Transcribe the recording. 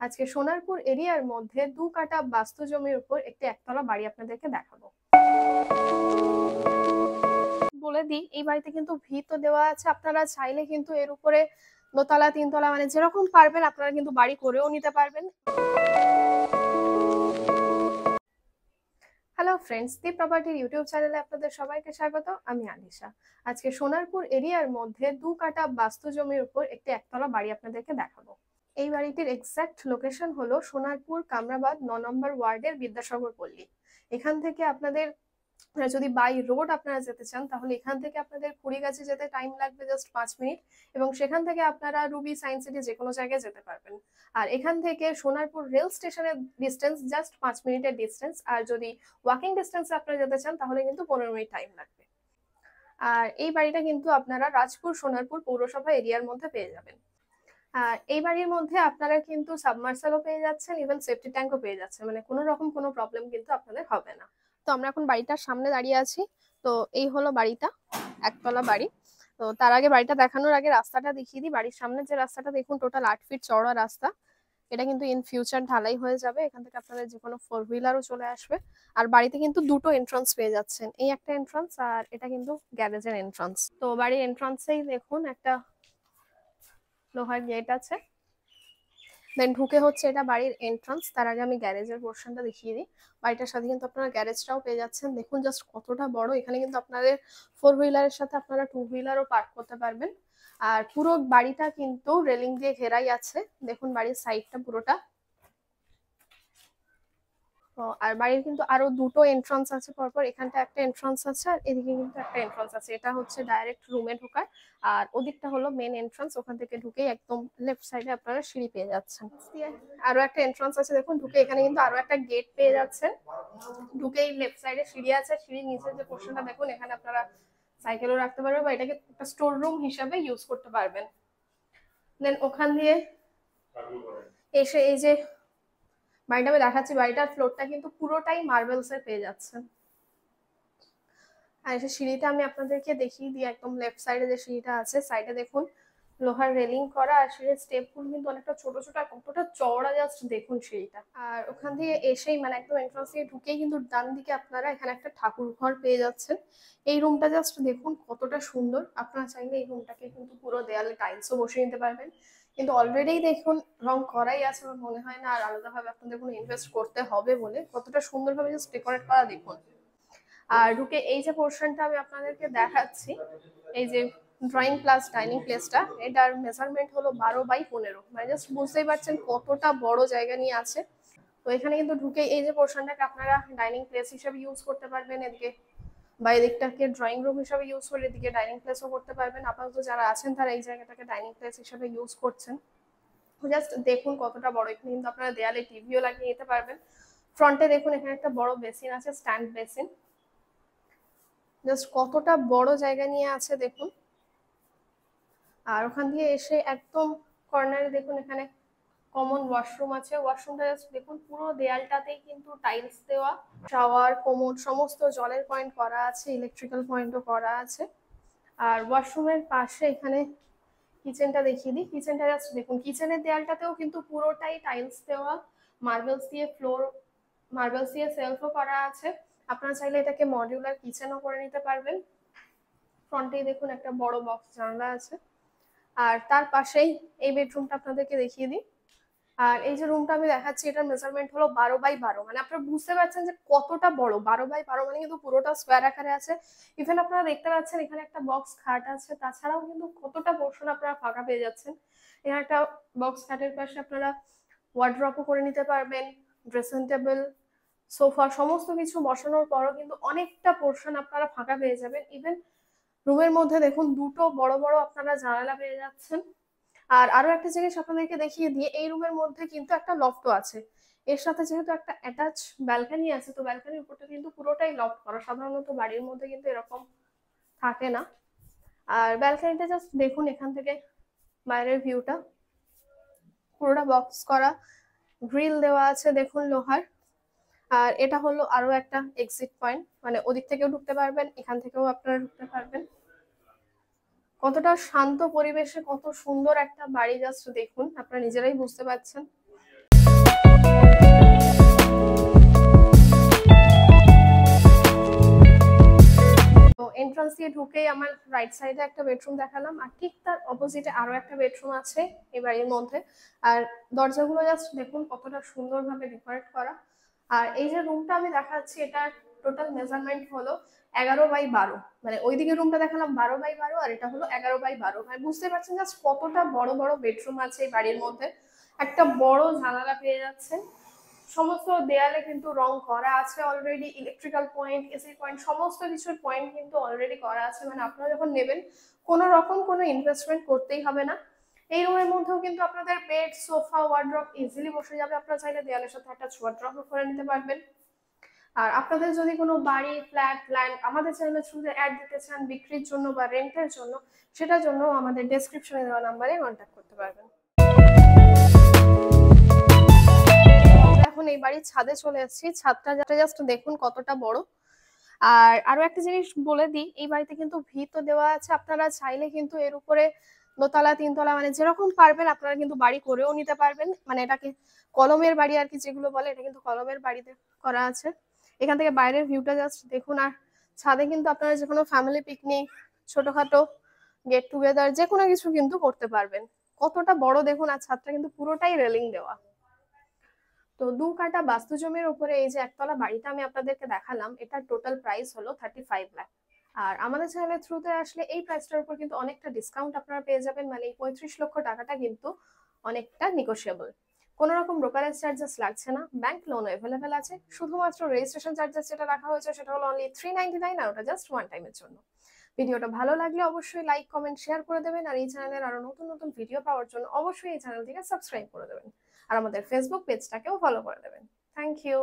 আজকে সোনারপুর এরিয়ার মধ্যে 2 কাঠা বাস্তু জমির উপর একটি একতলা বাড়ি আপনাদেরকে দেখাবো। বলে দিই, এই বাড়িতে কিন্তু ভিত তো দেওয়া আছে, আপনারা চাইলে কিন্তু এর উপরে দোতলা তিনতলা মানে যেরকম পারবেন আপনারা কিন্তু বাড়ি করেও নিতে পারবেন। হ্যালো ফ্রেন্ডস, দি প্রপার্টির ইউটিউব চ্যানেলে আপনাদের সবাইকে স্বাগত। আমি আলিশা। আজকে সোনারপুর এরিয়ার মধ্যে 2 কাঠা বাস্তু জমির উপর একটি একতলা বাড়ি আপনাদেরকে দেখাবো। এই বাড়িটির এক্সাক্ট লোকেশন হলো সোনারপুর কামরাবাদ 9 নম্বর ওয়ার্ডের বিদ্যাসাগর পল্লী। এখান থেকে আপনাদের যদি বাই রোড আপনারা যেতে চান তাহলে এখান থেকে আপনাদের কুড়িগাছি যেতে টাইম লাগবে জাস্ট 5 মিনিট, এবং সেখান থেকে আপনারা রুবি সায়েন্স সিটি যে কোনো জায়গায় যেতে পারবেন। আর এখান থেকে সোনারপুর রেল স্টেশনের ডিস্টেন্স জাস্ট 5 মিনিটের ডিস্টেন্স, আর যদি ওয়াকিং ডিস্টেন্সে আপনারা যেতে চান তাহলে কিন্তু 15 মিনিট টাইম লাগবে। আর এই বাড়িটা কিন্তু আপনারা রাজপুর সোনারপুর পৌরসভা এরিয়ার মধ্যে পেয়ে যাবেন। আর এই বাড়ির মধ্যে আপনারা কিন্তু সাবমার্সালও পেয়ে যাচ্ছেন, ইভেন সেফটি ট্যাঙ্কও পেয়ে যাচ্ছেন, মানে কোনো রকম কোনো প্রবলেম কিন্তু আপনাদের হবে না। তো আমরা এখন বাড়িটার সামনে দাঁড়িয়ে আছি। তো এই হলো বাড়িটা, একতলা বাড়ি। তো তার আগে বাড়িটা দেখানোর আগে রাস্তাটা দেখিয়ে দিই। বাড়ির সামনে যে রাস্তাটা দেখুন, টোটাল 8 ফিট চওড়া রাস্তা। এটা কিন্তু ইন ফিউচার ঢালাই হয়ে যাবে, এখান থেকে আপনাদের যে কোনো 4 হুইলারও চলে আসবে। আর বাড়িতে কিন্তু দুটো এন্ট্রান্স পেয়ে যাচ্ছেন, এই একটা এন্ট্রান্স আর এটা কিন্তু গ্যারেজের এন্ট্রান্স। তো বাড়ির এন্ট্রান্সেই দেখুন একটা লোহার গেট আছে, দেন ঢুকে হচ্ছে এটা বাড়ির এন্ট্রান্স। তার আগে আমি গ্যারেজের পোর্শনটা দেখিয়ে দিই। বাড়িটার সাথে কিন্তু আপনারা গ্যারেজটাও পেয়ে যাচ্ছেন, দেখুন জাস্ট কতটা বড়। এখানে কিন্তু আপনাদের 4 হুইলারের সাথে আপনারা 2 হুইলারও পার্ক করতে পারবেন। আর পুরো বাড়িটা কিন্তু রেলিং দিয়ে ঘেরাই আছে, দেখুন বাড়ির সাইডটা পুরোটা। আর বাড়ির কিন্তু আরো দুটো এন্ট্রান্স আছে পরপর, এখানটা একটা এন্ট্রান্স আছে আর এদিকে কিন্তু একটা এন্ট্রান্স আছে। এটা হচ্ছে ডাইরেক্ট রুমে ঢোকার, আর ওদিকটা হলো মেন এন্ট্রান্স। ওখান থেকে ঢুকেই একদম লেফট সাইডে আপনারা সিঁড়ি পেয়ে যাচ্ছেন। আরো একটা এন্ট্রান্স আছে দেখুন, ঢুকে এখানে কিন্তু আরো একটা গেট পেয়ে যাচ্ছেন। ঢুকেই লেফট সাইডে সিঁড়ি আছে, সিঁড়ির নিচে যে পোর্শনটা দেখুন এখানে আপনারা সাইকেলও রাখতে পারবেন বা এটাকে একটা স্টোর রুম হিসাবে ইউজ করতে পারবেন। দেন ওখান দিয়ে এসে এই যে বাড়িটা আমি দেখাচ্ছি, বাড়িটার ফ্লোরটা কিন্তু পুরোটাই মার্বেলস এর পেয়ে যাচ্ছেন। আর এসে সিঁড়িটা আমি আপনাদেরকে দেখিয়ে দিই। একদম লেফট সাইডে যে সিঁড়িটা আছে, সাইডে দেখুন লোহার রেলিং করা, আর সিঁড়ির স্টেপগুলো কিন্তু অনেকটা ছোট ছোট, আর কতটা চওড়া জাস্ট দেখুন সিঁড়িটা। আর ওখান দিয়ে এসেই মানে একদম এন্ট্রান্স দিয়ে ঢুকেই কিন্তু ডান দিকে আপনারা এখানে একটা ঠাকুর ঘর পেয়ে যাচ্ছেন। এই রুমটা জাস্ট দেখুন কতটা সুন্দর। আপনারা চাইলে এই রুমটাকে কিন্তু পুরো দেয়ালে টাইলসও বসিয়ে নিতে পারবেন, কিন্তু অলরেডি দেখুন রং করাই আছে। আমার মনে হয় না আর আলাদাভাবে আপনাদের কোনো ইনভেস্ট করতে হবে বলে। কতটা সুন্দরভাবে জাস্ট ডেকোরেট করা দেখুন। আর ঢুকে এই যে পোর্শনটা আমি আপনাদেরকে দেখাচ্ছি, এই যে ড্রয়িং প্লাস ডাইনিং প্লেসটা, এটার মেজারমেন্ট হলো 12x15, মানে জাস্ট বুঝতেই পারছেন কতটা বড় জায়গা নিয়ে আছে। তো এখানে কিন্তু ঢুকে এই যে পোর্শনটাকে আপনারা ডাইনিং প্লেস হিসেবে ইউজ করতে পারবেন, এদিকে বা এদিকটাকে ড্রয়িং রুম হিসেবে ইউজ করে এদিকে ডাইনিং প্লেসও করতে পারবেন। আপাতত যারা আছেন তারা এই জায়গাটাকে ডাইনিং প্লেস হিসেবে ইউজ করছেন। জাস্ট দেখুন কতটা বড়। এখানে কিন্তু আপনারা দেয়ালে টিভিও লাগিয়ে নিতে পারবেন। ফ্রন্টে দেখুন এখানে একটা বড় বেসিন আছে, স্ট্যান্ড বেসিন। জাস্ট কতটা বড় জায়গা নিয়ে আছে দেখুন। আর ওখান দিয়ে এসে একদম কর্নারে দেখুন এখানে কমন ওয়াশরুম আছে। ওয়াশরুমটা জাস্ট দেখুন পুরো দেয়ালটাতেই কিন্তু টাইলস দেওয়া। শাওয়ার, কোমোড সমস্ত জলের পয়েন্ট করা আছে, ইলেকট্রিক্যাল পয়েন্টও করা আছে। আর ওয়াশরুমের পাশে এখানে কিচেনটা দেখিয়ে দিই। কিচেনটা জাস্ট দেখুন, কিচেনের দেয়ালটাতেও কিন্তু পুরোটাই টাইলস দেওয়া, মার্বেলস দিয়ে ফ্লোর, মার্বেলস দিয়ে সেলফও করা আছে। আপনারা চাইলে এটাকে মডিউলার কিচেনও করে নিতে পারবেন। ফ্রন্টেই দেখুন একটা বড় বক্স জানলা আছে। আর তার পাশেই এই বেডরুমটা আপনাদেরকে দেখিয়ে দিই। আর এই যে রুমটা আমি দেখাচ্ছি, এটার মেজারমেন্ট হলো 12x12, মানে আপনারা বুঝতে পারছেন যে কতটা বড়। 12x12 মানে কিন্তু পুরোটা স্কোয়ার আকারে আছে। ইভেন আপনারা দেখতে পাচ্ছেন এখানে একটা বক্স খাট আছে, তাছাড়াও কিন্তু কতটা পোর্শন আপনারা ফাঁকা পেয়ে যাচ্ছেন। এখানে একটা বক্স খাটের পাশে আপনারা ওয়ার্ড্রপও করে নিতে পারবেন, ড্রেসিং টেবিল, সোফা সমস্ত কিছু বসানোর পরও কিন্তু অনেকটা পোর্শন আপনারা ফাঁকা পেয়ে যাবেন। ইভেন রুমের মধ্যে দেখুন দুটো বড় বড় আপনারা জানালা পেয়ে যাচ্ছেন। আর আরো একটা জিনিস আপনাদেরকে দেখিয়ে দিয়ে, এই রুমের মধ্যে কিন্তু একটা লফটও আছে। এর সাথে যেহেতু একটা অ্যাটাচ ব্যালকনি আছে, তো ব্যালকনির উপরটা কিন্তু পুরোটাই লফট করা। সাধারণত বাড়ির মধ্যে কিন্তু এরকম থাকে না। আর ব্যালকনিটা জাস্ট দেখুন, এখান থেকে বাইরের ভিউটা পুরোটা বক্স করা, গ্রিল দেওয়া আছে দেখুন লোহার। আর এটা হলো আরো একটা এক্সিট পয়েন্ট, মানে ওদিক থেকেও ঢুকতে পারবেন, এখান থেকেও আপনারা ঢুকতে পারবেন। কতটা শান্ত পরিবেশে কত সুন্দর একটা বাড়ি, জাস্ট দেখুন, আপনারা নিজেরাই বুঝতে পারছেন। এন্ট্রান্স দিয়ে ঢুকেই আমার রাইট সাইডে একটা বেডরুম দেখালাম, আর ঠিক তার অপোজিটে আরো একটা বেডরুম আছে এই বাড়ির মধ্যে। আর দরজাগুলো জাস্ট দেখুন কতটা সুন্দরভাবে ডেকোরেট করা। আর এই যে রুমটা আমি দেখাচ্ছি, এটার টোটাল মেজারমেন্ট হলো 11x12, মানে ওইদিকে রুমটা দেখালাম 12x12, আর এটা হলো 11x12। মানে বুঝতে পারছেন জাস্ট কতটা বড় বড় বেডরুম আছে এই বাড়ির মধ্যে। একটা বড় জানালা পেয়ে যাচ্ছেন, সমস্ত দেয়ালে কিন্তু রং করা আছে already, electrical point, AC point, সমস্ত কিছুর পয়েন্ট কিন্তু অলরেডি করা আছে। মানে আপনারা যখন নেবেন কোনো রকম কোনো ইনভেস্টমেন্ট করতেই হবে না। এই রুমের মধ্যেও কিন্তু আপনাদের বেড, সোফা, ওয়ার্ড্রপ ইজিলি বসে যাবে। আপনারা চাইলে দেয়ালের সাথে একটা ওয়ার্ড্রপও করে নিতে পারবেন। আর আপনাদের যদি কোনো বাড়ি, ফ্ল্যাট, ল্যান্ড আমাদের চ্যানেলের থ্রুতে অ্যাড দিতে চান বিক্রির জন্য বা রেন্টের জন্য, সেটার জন্য আমাদের ডেসক্রিপশনে দেওয়া নাম্বারে কন্ট্যাক্ট করতে পারবেন। এখন এই বাড়ির ছাদে চলে এসেছি। ছাদটা জাস্ট দেখুন কতটা বড়। আর আরো একটা জিনিস বলে দিই, এই বাড়িতে কিন্তু ভিতও দেওয়া আছে। আপনারা চাইলে কিন্তু এর উপরে দোতলা, তিনতলা, মানে যেরকম পারবেন আপনারা কিন্তু বাড়ি করেও নিতে পারবেন। মানে এটাকে কলমের বাড়ি আর কি যেগুলো বলে, এটা কিন্তু কলমের বাড়িতে করা আছে। এখান থেকে বাইরের ভিউটা জাস্ট দেখুন। আর ছাদে কিন্তু আপনারা যে কোনো ফ্যামিলি পিকনিক, ছোটখাটো গেট টুগেদার যে কোনো কিছু কিন্তু করতে পারবেন। কতটা বড় দেখুন, আর ছাদটা কিন্তু পুরোটাই রেলিং দেওয়া। তো 2 কাঠা বাস্তু জমির উপরে এই যে একতলা বাড়িটা আমি আপনাদেরকে দেখালাম, এটার টোটাল প্রাইস হলো 35 লাখ। আর আমাদের চ্যানেলের থ্রুতে আসলে এই প্রাইসটার উপর কিন্তু অনেকটা ডিসকাউন্ট আপনারা পেয়ে যাবেন। মানে এই 35 লক্ষ টাকাটা কিন্তু অনেকটা নেগোশিয়েবল। কোনো রকম ব্রোকারেজ চার্জেস লাগছে না, ব্যাংক লোন অ্যাভেলেবেল আছে। শুধুমাত্র রেজিস্ট্রেশন চার্জেস যেটা রাখা হয়েছে সেটা হলো অনলি 399, আর ওটা জাস্ট ওয়ান টাইমের জন্য। ভিডিওটা ভালো লাগলে অবশ্যই লাইক, কমেন্ট, শেয়ার করে দেবেন। আর এই চ্যানেলের আরো নতুন নতুন ভিডিও পাওয়ার জন্য অবশ্যই এই চ্যানেলটিকে সাবস্ক্রাইব করে দেবেন। আর আমাদের ফেসবুক পেজটাকেও ফলো করে দেবেন। Thank you.